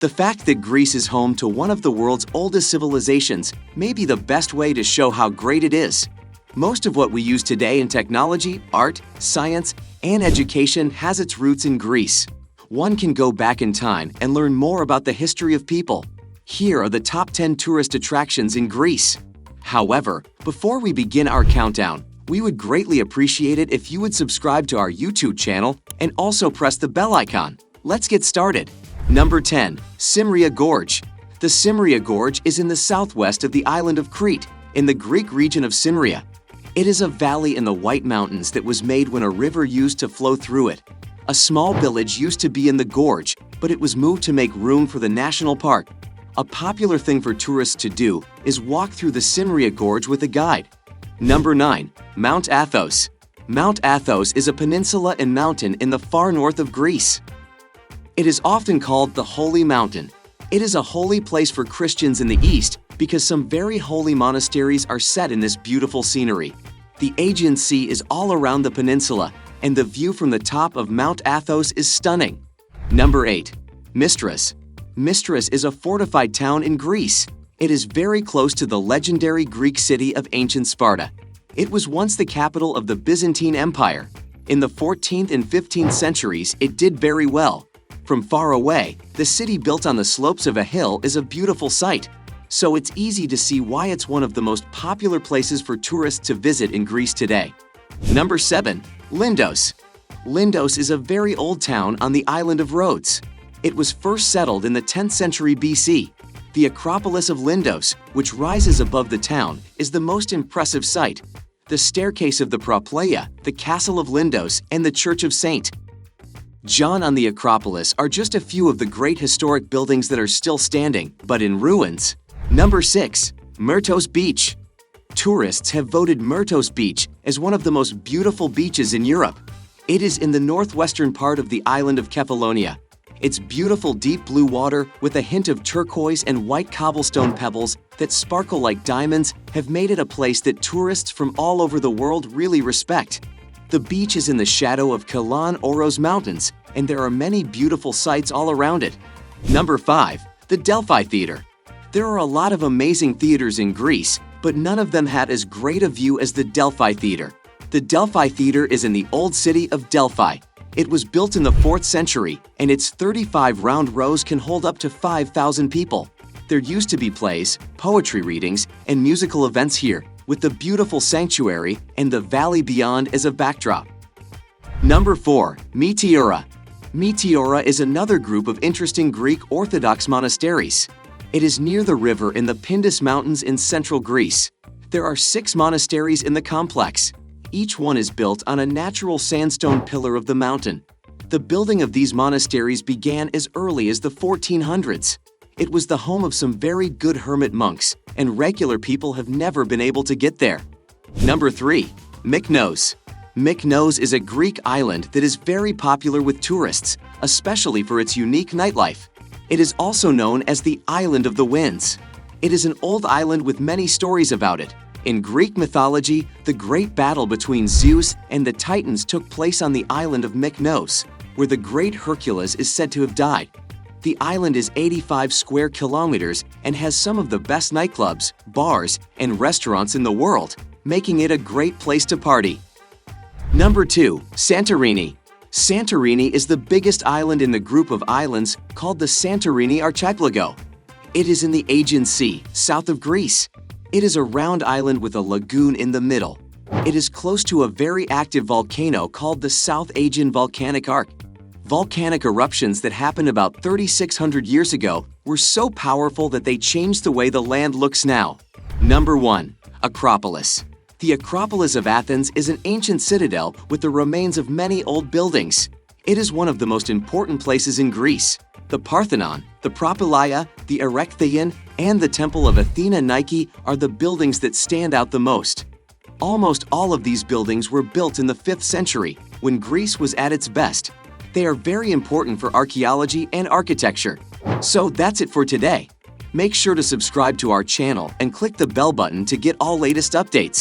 The fact that Greece is home to one of the world's oldest civilizations may be the best way to show how great it is. Most of what we use today in technology, art, science, and education has its roots in Greece. One can go back in time and learn more about the history of people. Here are the top 10 tourist attractions in Greece. However, before we begin our countdown, we would greatly appreciate it if you would subscribe to our YouTube channel and also press the bell icon. Let's get started. Number 10. SAMARIA Gorge. The SAMARIA Gorge is in the southwest of the island of Crete, in the Greek region of SAMARIA. It is a valley in the White Mountains that was made when a river used to flow through it. A small village used to be in the gorge, but it was moved to make room for the national park. A popular thing for tourists to do is walk through the SAMARIA Gorge with a guide. Number 9. Mount Athos. Mount Athos is a peninsula and mountain in the far north of Greece. It is often called the Holy Mountain. It is a holy place for Christians in the East because some very holy monasteries are set in this beautiful scenery. The Aegean Sea is all around the peninsula, and the view from the top of Mount Athos is stunning. Number 8. MYRTOS. MYRTOS is a fortified town in Greece. It is very close to the legendary Greek city of ancient Sparta. It was once the capital of the Byzantine Empire. In the 14th and 15th centuries, it did very well. From far away, the city built on the slopes of a hill is a beautiful sight, so it's easy to see why it's one of the most popular places for tourists to visit in Greece today. Number 7. LINDOS. LINDOS is a very old town on the island of Rhodes. It was first settled in the 10th century BC. The Acropolis of Lindos, which rises above the town, is the most impressive sight. The staircase of the Propylaea, the castle of Lindos, and the Church of St. John on the Acropolis are just a few of the great historic buildings that are still standing, but in ruins. Number 6. MYRTOS Beach. Tourists have voted MYRTOS Beach as one of the most beautiful beaches in Europe. It is in the northwestern part of the island of Kefalonia. Its beautiful deep blue water with a hint of turquoise and white cobblestone pebbles that sparkle like diamonds have made it a place that tourists from all over the world really respect. The beach is in the shadow of Kalan Oros Mountains, and there are many beautiful sights all around it. Number 5. The Delphi Theater. There are a lot of amazing theaters in Greece, but none of them had as great a view as the Delphi Theater. The Delphi Theater is in the old city of Delphi. It was built in the 4th century, and its 35 round rows can hold up to 5,000 people. There used to be plays, poetry readings, and musical events here, with the beautiful sanctuary and the valley beyond as a backdrop. Number 4. METEORA. METEORA is another group of interesting Greek Orthodox monasteries. It is near the river in the Pindus Mountains in central Greece. There are 6 monasteries in the complex. Each one is built on a natural sandstone pillar of the mountain. The building of these monasteries began as early as the 1400s. It was the home of some very good hermit monks, and regular people have never been able to get there. Number 3. MYKONOS. MYKONOS is a Greek island that is very popular with tourists, especially for its unique nightlife. It is also known as the Island of the Winds. It is an old island with many stories about it. In Greek mythology, the great battle between Zeus and the Titans took place on the island of MYKONOS, where the great Hercules is said to have died. The island is 85 square kilometers and has some of the best nightclubs, bars, and restaurants in the world, making it a great place to party. Number 2. Santorini. Santorini is the biggest island in the group of islands called the Santorini Archipelago. It is in the Aegean Sea, south of Greece. It is a round island with a lagoon in the middle. It is close to a very active volcano called the South Aegean Volcanic Arc. Volcanic eruptions that happened about 3,600 years ago were so powerful that they changed the way the land looks now. Number 1. Acropolis. The Acropolis of Athens is an ancient citadel with the remains of many old buildings. It is one of the most important places in Greece. The Parthenon, the Propylaea, the Erechtheion, and the Temple of Athena Nike are the buildings that stand out the most. Almost all of these buildings were built in the 5th century, when Greece was at its best. They are very important for archaeology and architecture. So that's it for today. Make sure to subscribe to our channel and click the bell button to get all latest updates.